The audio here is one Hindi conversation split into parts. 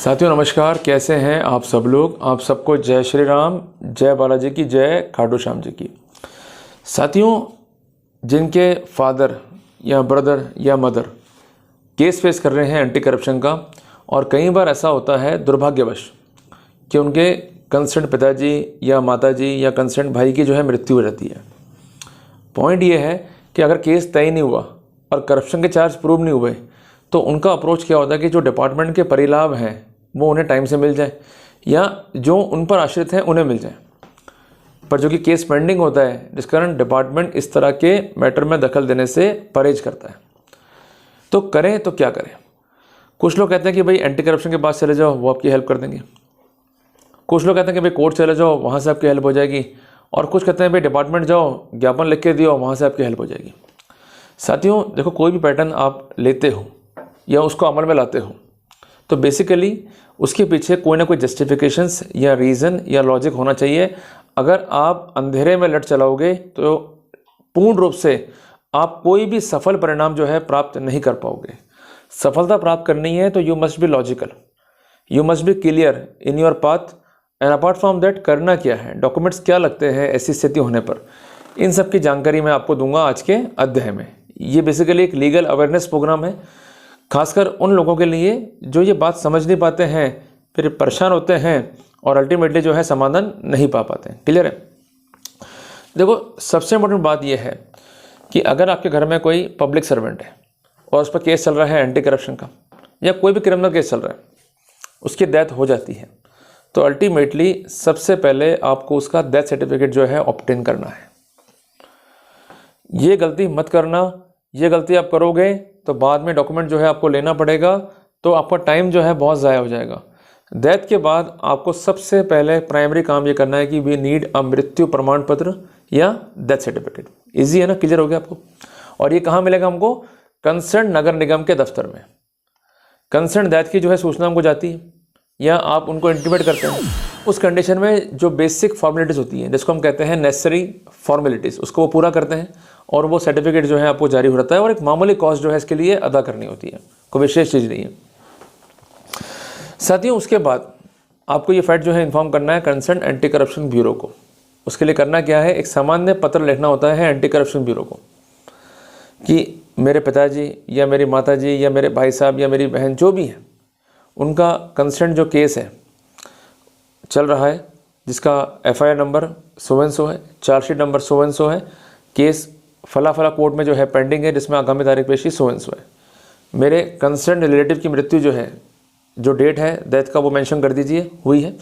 साथियों नमस्कार, कैसे हैं आप सब लोग। आप सबको जय श्री राम, जय बालाजी की, जय खाटू श्याम जी की। साथियों, जिनके फादर या ब्रदर या मदर केस फेस कर रहे हैं एंटी करप्शन का, और कई बार ऐसा होता है दुर्भाग्यवश कि उनके कंसर्न पिताजी या माताजी या कंसर्न भाई की मृत्यु हो जाती है। पॉइंट ये है कि अगर केस तय नहीं हुआ और करप्शन के चार्ज प्रूव नहीं हुए तो उनका अप्रोच क्या होता है कि जो डिपार्टमेंट के परिलाभ हैं वो उन्हें टाइम से मिल जाए या जो उन पर आश्रित हैं उन्हें मिल जाए। पर जो कि केस पेंडिंग होता है, जिस कारण डिपार्टमेंट इस तरह के मैटर में दखल देने से परहेज करता है। तो करें तो क्या करें। कुछ लोग कहते हैं कि भाई एंटी करप्शन के पास चले जाओ, वो आपकी हेल्प कर देंगे। कुछ लोग कहते हैं कि भाई कोर्ट चले जाओ, वहाँ से आपकी हेल्प हो जाएगी। और कुछ कहते हैं भाई डिपार्टमेंट जाओ, ज्ञापन लिख के दियो, वहाँ से आपकी हेल्प हो जाएगी। साथियों देखो, कोई भी पैटर्न आप लेते हो या उसको अमल में लाते हो तो बेसिकली उसके पीछे कोई ना कोई जस्टिफिकेशंस या रीज़न या लॉजिक होना चाहिए। अगर आप अंधेरे में लट चलाओगे तो पूर्ण रूप से आप कोई भी सफल परिणाम प्राप्त नहीं कर पाओगे। सफलता प्राप्त करनी है तो you must be logical, you must be clear in your path. And apart from that, करना क्या है, डॉक्यूमेंट्स क्या लगते हैं ऐसी स्थिति होने पर, इन सब की जानकारी मैं आपको दूंगा आज के अध्याय में। ये बेसिकली एक लीगल अवेयरनेस प्रोग्राम है, खासकर उन लोगों के लिए जो ये बात समझ नहीं पाते हैं, फिर परेशान होते हैं और अल्टीमेटली समाधान नहीं पा पाते हैं। क्लियर है। देखो, सबसे इम्पोर्टेंट बात यह है कि अगर आपके घर में कोई पब्लिक सर्वेंट है और उस पर केस चल रहा है एंटी करप्शन का, या कोई भी क्रिमिनल केस चल रहा है, उसकी डेथ हो जाती है, तो अल्टीमेटली सबसे पहले आपको उसका डेथ सर्टिफिकेट ऑब्टेन करना है। ये गलती मत करना। ये गलती आप करोगे तो बाद में डॉक्यूमेंट आपको लेना पड़ेगा, तो आपका टाइम बहुत ज़ाया हो जाएगा। डेथ के बाद आपको सबसे पहले प्राइमरी काम ये करना है कि वी नीड अ मृत्यु प्रमाण पत्र या डेथ सर्टिफिकेट। इजी है ना, क्लियर हो गया आपको। और ये कहाँ मिलेगा हमको? कंसर्न नगर निगम के दफ्तर में। कंसर्न डेथ की सूचना हमको जाती है या आप उनको इंटीमेट करते हैं। उस कंडीशन में जो बेसिक फॉर्मेलिटीज़ होती हैं, जिसको हम कहते हैं नेसेसरी फॉर्मेलिटीज़, उसको वो पूरा करते हैं और वो सर्टिफिकेट आपको जारी हो जाता है। और एक मामूली कॉस्ट इसके लिए अदा करनी होती है, कोई विशेष चीज़ नहीं है। साथियों, उसके बाद आपको ये फैक्ट इन्फॉर्म करना है कंसर्न एंटी करप्शन ब्यूरो को। उसके लिए करना क्या है, एक सामान्य पत्र लिखना होता है एंटी करप्शन ब्यूरो को कि मेरे पिताजी या मेरी माताजी या मेरे भाई साहब या मेरी बहन जो भी है, उनका कंसर्न जो केस है चल रहा है, जिसका FIR number so and so है, chargesheet number so and so है, केस फला फला कोर्ट में पेंडिंग है, जिसमें आगामी तारीख पेशी सो एंड सो है। मेरे कंसर्न रिलेटिव की मृत्यु जो डेट है डेथ का वो मेंशन कर दीजिए हुई है,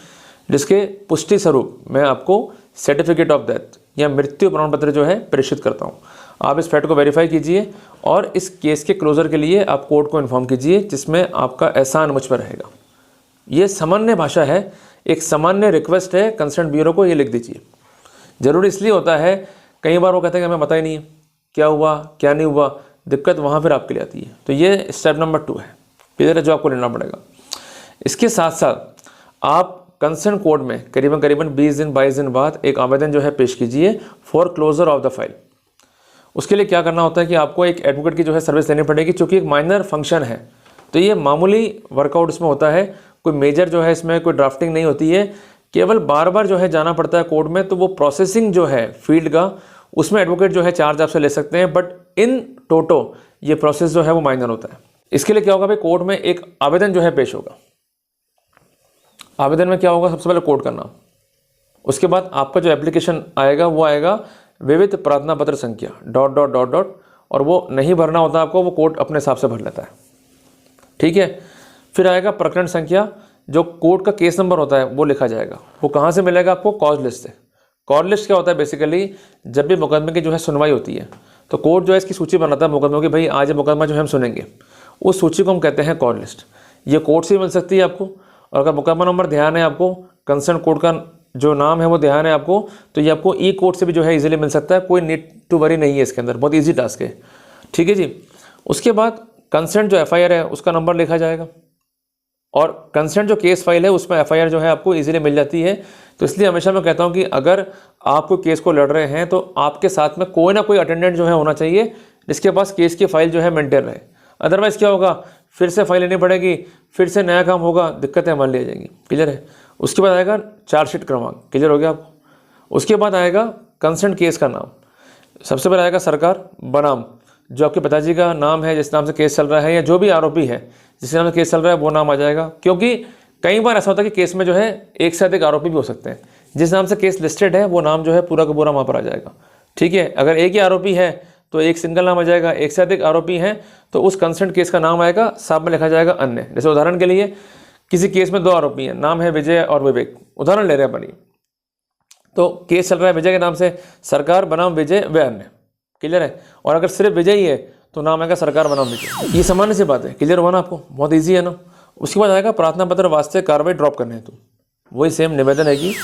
जिसके पुष्टि स्वरूप मैं आपको सर्टिफिकेट ऑफ डेथ या मृत्यु प्रमाण पत्र प्रेषित करता हूँ। आप इस फैक्ट को वेरीफाई कीजिए और इस केस के क्लोजर के लिए आप कोर्ट को इन्फॉर्म कीजिए, जिसमें आपका एहसान मुझ पर रहेगा। ये सामान्य भाषा है, एक सामान्य रिक्वेस्ट है कंसर्न ब्यूरो को, ये लिख दीजिए। ज़रूरी इसलिए होता है, कई बार वो कहते हैं कि हमें पता ही नहीं है क्या हुआ क्या नहीं हुआ, दिक्कत वहाँ फिर आपके लिए आती है। तो ये स्टेप नंबर 2 है, क्लियर है, जो आपको लेना पड़ेगा। इसके साथ साथ आप कंसर्न कोर्ट में करीबन 20 दिन 22 दिन बाद एक आवेदन पेश कीजिए for closure of the file. उसके लिए क्या करना होता है कि आपको एक एडवोकेट की सर्विस लेनी पड़ेगी, चूँकि एक माइनर फंक्शन है तो ये मामूली वर्कआउट इसमें होता है, कोई मेजर इसमें कोई ड्राफ्टिंग नहीं होती है। केवल बार बार जाना पड़ता है कोर्ट में, तो वो प्रोसेसिंग फील्ड का, उसमें एडवोकेट चार्ज आपसे ले सकते हैं, बट इन टोटो ये प्रोसेस वो माइनर होता है। इसके लिए क्या होगा भाई, कोर्ट में एक आवेदन पेश होगा। आवेदन में क्या होगा, सबसे पहले कोर्ट का नाम, उसके बाद आपका जो एप्लीकेशन आएगा वो आएगा विविध प्रार्थना पत्र संख्या ... और वो नहीं भरना होता आपको, वो कोर्ट अपने हिसाब से भर लेता है, ठीक है। फिर आएगा प्रकरण संख्या, जो कोर्ट का केस नंबर होता है वो लिखा जाएगा। वो कहाँ से मिलेगा आपको? कॉज लिस्ट से। कॉज लिस्ट क्या होता है, बेसिकली जब भी मुकदमे की सुनवाई होती है तो कोर्ट इसकी सूची बनाता है मुकदमों की, भाई आज ये मुकदमा हम सुनेंगे, उस सूची को हम कहते हैं कॉज लिस्ट। ये कोर्ट से मिल सकती है आपको, और अगर मुकदमा नंबर ध्यान है आपको, कंसर्न कोर्ट का जो नाम है वो ध्यान है आपको, तो ये आपको ई कोर्ट से भी इजीली मिल सकता है। कोई नीड टू वरी नहीं है इसके अंदर, बहुत ईजी टास्क है, ठीक है जी। उसके बाद कंसर्न जो FIR है उसका नंबर लिखा जाएगा, और कंसर्न जो केस फाइल है उसमें FIR आपको इजीली मिल जाती है। तो इसलिए हमेशा मैं कहता हूं कि अगर आप कोई केस को लड़ रहे हैं तो आपके साथ में कोई ना कोई अटेंडेंट होना चाहिए, जिसके पास केस की फाइल मेंटेन रहे। अदरवाइज़ क्या होगा, फिर से फाइल लेनी पड़ेगी, फिर से नया काम होगा, दिक्कतें हमारे लिए आ जाएंगी। क्लियर है। उसके बाद आएगा चार्जशीट क्रमांक। क्लियर हो गया आपको। उसके बाद आएगा कंसर्न केस का नाम। सबसे पहले आएगा सरकार बनाम, जो आपके पिताजी का नाम है, जिस नाम से केस चल रहा है, या जो भी आरोपी है जिस नाम से केस चल रहा है वो नाम आ जाएगा। क्योंकि कई बार ऐसा होता है कि केस में जो है एक से अधिक आरोपी भी हो सकते हैं। जिस नाम से केस लिस्टेड है वो नाम जो है पूरा का पूरा वहाँ पर आ जाएगा। ठीक है। अगर एक ही आरोपी है तो एक सिंगल नाम आ जाएगा, एक से अधिक आरोपी हैं तो उस कंसर्न केस का नाम आएगा, साथ में लिखा जाएगा अन्य। जैसे उदाहरण के लिए किसी केस में 2 आरोपी हैं, नाम है विजय और विवेक, उदाहरण ले रहे हैं अपनी। तो केस चल रहा है विजय के नाम से, सरकार बनाम विजय व अन्य। क्लियर है। और अगर सिर्फ विजय ही है तो नाम आएगा सरकार बनाम विजय। ये सामान्य सी बात है। क्लियर हुआ ना आपको, बहुत ईजी है ना। उसके बाद आएगा प्रार्थना पत्र वास्ते कार्रवाई ड्रॉप करने हेतु। वही सेम निवेदन है कि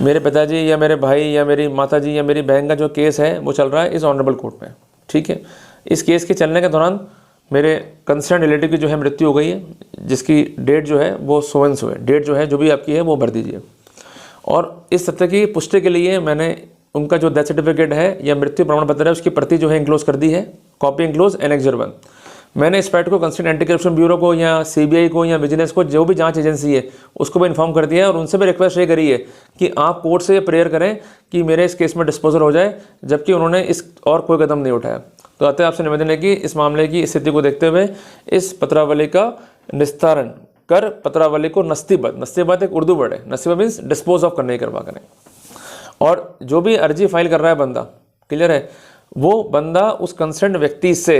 मेरे पिताजी या मेरे भाई या मेरी माताजी या मेरी बहन का जो केस है वो चल रहा है इस ऑनरेबल कोर्ट में। ठीक है। इस केस के चलने के दौरान मेरे कंसर्न रिलेटिव की जो है मृत्यु हो गई है, जिसकी डेट जो है वो सो एंड सो है, डेट जो है जो भी आपकी है वो भर दीजिए। और इस तथ्य की पुष्टि के लिए मैंने उनका जो डेथ सर्टिफिकेट है या मृत्यु प्रमाण पत्र है उसकी प्रति जो है इंक्लोज कर दी है, कॉपी इंक्लोज एनेक्स 1। मैंने इस फैक्ट को कंसर्न एंटी करप्शन ब्यूरो को या सीबीआई को या विजिलेंस को, जो भी जांच एजेंसी है उसको भी इन्फॉर्म कर दिया है। और उनसे भी रिक्वेस्ट ये करी है कि आप कोर्ट से प्रेयर करें कि मेरे इस केस में डिस्पोजल हो जाए, जबकि उन्होंने इस और कोई कदम नहीं उठाया। तो अतः आपसे निवेदन है कि इस मामले की स्थिति को देखते हुए इस पत्रावली का निस्तारण कर पत्रावली को नस्तीबद्ध एक उर्दू वर्ड है, नस्तीबद्ध मीन्स डिस्पोज ऑफ करने की कृपा करें। और जो भी अर्जी फाइल कर रहा है बंदा, क्लियर है, वो बंदा उस कंसर्न व्यक्ति से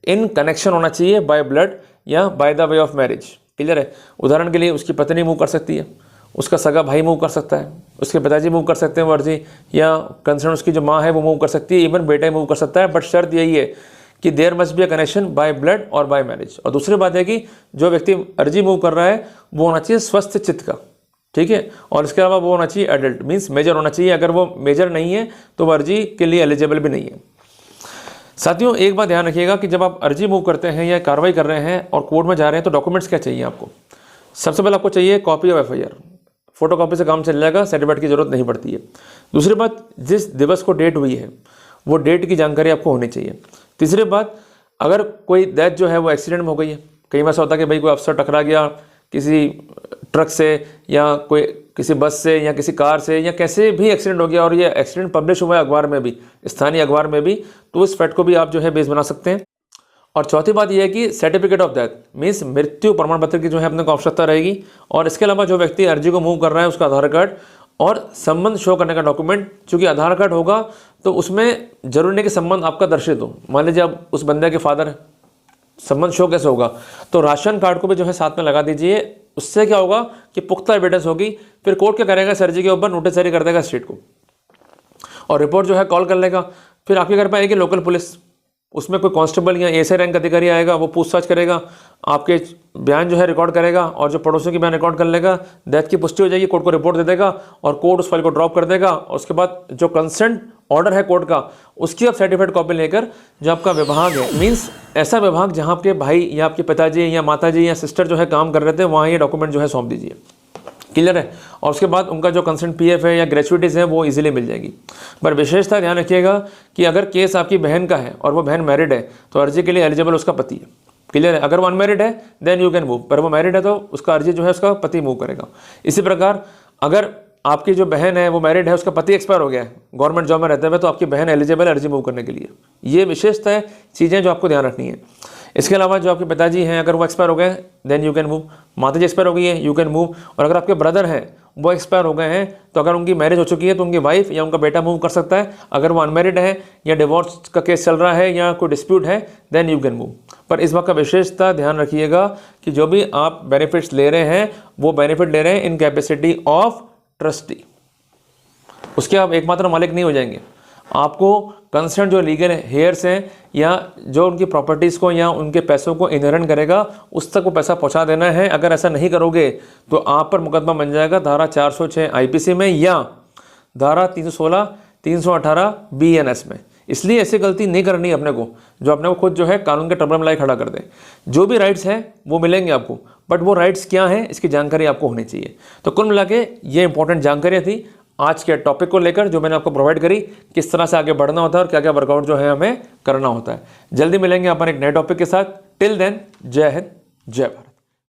इन कनेक्शन होना चाहिए बाय ब्लड या by the way of marriage. Clear है। उदाहरण के लिए उसकी पत्नी मूव कर सकती है, उसका सगा भाई मूव कर सकता है, उसके पिताजी मूव कर सकते हैं वो अर्जी, या कंसर्न उसकी जो माँ है वो मूव कर सकती है, इवन बेटा मूव कर सकता है। बट शर्त यही है कि there must be a connection by blood और बाय मैरिज। और दूसरी बात है कि जो व्यक्ति अर्जी मूव कर रहा है वो होना चाहिए स्वस्थ चित्त का। ठीक है। और इसके अलावा वो होना चाहिए एडल्ट, मीन्स मेजर होना चाहिए। अगर वो मेजर नहीं है तो वो अर्जी के लिए एलिजिबल भी नहीं है। साथियों, एक बात ध्यान रखिएगा कि जब आप अर्जी मूव करते हैं या कार्रवाई कर रहे हैं और कोर्ट में जा रहे हैं तो डॉक्यूमेंट्स क्या चाहिए आपको। सबसे पहले आपको चाहिए copy of FIR, photo copy से काम चल जाएगा, सर्टिफिकेट की जरूरत नहीं पड़ती है। दूसरी बात, जिस दिवस को डेट हुई है वो डेट की जानकारी आपको होनी चाहिए। तीसरी बात, अगर कोई डेथ जो है वो एक्सीडेंट में हो गई है, कई बार ऐसा होता है कि भाई कोई अफसर टकरा गया किसी ट्रक से या कोई किसी बस से या किसी कार से या कैसे भी एक्सीडेंट हो गया और ये एक्सीडेंट पब्लिश हुआ है अखबार में भी, स्थानीय अखबार में भी, तो उस फैक्ट को भी आप जो है बेस बना सकते हैं। और चौथी बात यह है कि सर्टिफिकेट ऑफ डेथ मीन्स मृत्यु प्रमाण पत्र की जो है अपने को आवश्यकता रहेगी। और इसके अलावा जो व्यक्ति अर्जी को मूव कर रहा है उसका आधार कार्ड और संबंध शो करने का डॉक्यूमेंट। चूंकि आधार कार्ड होगा तो उसमें जरूरी नहीं कि संबंध आपका दर्शित हो। मान लीजिए आप उस बंदे के फादर हैं, संबंध शो कैसे होगा, तो राशन कार्ड को भी जो है साथ में लगा दीजिए। उससे क्या होगा कि पुख्ता एविडेंस होगी। फिर कोर्ट क्या करेगा, सर्जी के ऊपर नोटिस जारी कर देगा स्टेट को और रिपोर्ट जो है कॉल कर लेगा। फिर आपके घर पर आएगी लोकल पुलिस, उसमें कोई कांस्टेबल या एसआई रैंक अधिकारी आएगा, वो पूछताछ करेगा, आपके बयान जो है रिकॉर्ड करेगा और जो पड़ोसियों की बयान रिकॉर्ड कर लेगा। डेथ की पुष्टि हो जाएगी, कोर्ट को रिपोर्ट दे देगा और कोर्ट उस फाइल को ड्रॉप कर देगा। और उसके बाद जो कंसेंट ऑर्डर है कोर्ट का उसकी आप सर्टिफाइड कॉपी लेकर जो आपका विभाग है, मीन्स ऐसा विभाग जहाँ आपके भाई या आपके पिताजी या माताजी या सिस्टर जो है काम कर रहे थे वहाँ ये डॉक्यूमेंट जो है सौंप दीजिए। क्लियर है। और उसके बाद उनका जो कंसेंट पीएफ है या ग्रेचुइटीज़ है वो इजीली मिल जाएगी। पर विशेषता ध्यान रखिएगा कि अगर केस आपकी बहन का है और वो बहन मैरिड है तो अर्जी के लिए एलिजिबल उसका पति है। क्लियर है। अगर वो अनमैरिड है देन यू कैन मूव, पर वो मैरिड है तो उसका अर्जी जो है उसका पति मूव करेगा। इसी प्रकार अगर आपकी जो बहन है वो मैरिड है, उसका पति एक्सपायर हो गया है गवर्नमेंट जॉब में रहते हुए, तो आपकी बहन एलिजिबल है अर्जी मूव करने के लिए। ये विशेषता है, चीज़ें जो आपको ध्यान रखनी है। इसके अलावा जो आपके पिताजी हैं अगर वो एक्सपायर हो गए देन यू कैन मूव, माताजी एक्सपायर हो गई है यू कैन मूव। और अगर आपके ब्रदर हैं वो एक्सपायर हो गए हैं तो अगर उनकी मैरिज हो चुकी है तो उनकी वाइफ या उनका बेटा मूव कर सकता है। अगर वो अनमैरिड है या डिवोर्स का केस चल रहा है या कोई डिस्प्यूट है देन यू कैन मूव। पर इस बात का विशेषता ध्यान रखिएगा कि जो भी आप बेनिफिट्स ले रहे हैं वो बेनिफिट ले रहे हैं इन कैपेसिटी ऑफ ट्रस्टी, उसके आप एकमात्र मालिक नहीं हो जाएंगे। आपको कंसर्न जो लीगल हेयर्स हैं या जो उनकी प्रॉपर्टीज़ को या उनके पैसों को इनहेरेंट करेगा उस तक वो पैसा पहुंचा देना है। अगर ऐसा नहीं करोगे तो आप पर मुकदमा बन जाएगा धारा 406 आईपीसी में या धारा 316 318 बीएनएस में। इसलिए ऐसी गलती नहीं करनी है अपने को, जो अपने को खुद जो है कानून के ट्रबल में लाई खड़ा कर दे। जो भी राइट्स हैं वो मिलेंगे आपको, बट वो राइट्स क्या हैं इसकी जानकारी आपको होनी चाहिए। तो कुल मिला के ये इंपॉर्टेंट जानकारियाँ थी। आज के टॉपिक को लेकर जो मैंने आपको प्रोवाइड करी, किस तरह से आगे बढ़ना होता है और क्या क्या वर्कआउट जो है हमें करना होता है। जल्दी मिलेंगे अपन एक नए टॉपिक के साथ। टिल देन, जय हिंद, जय भारत।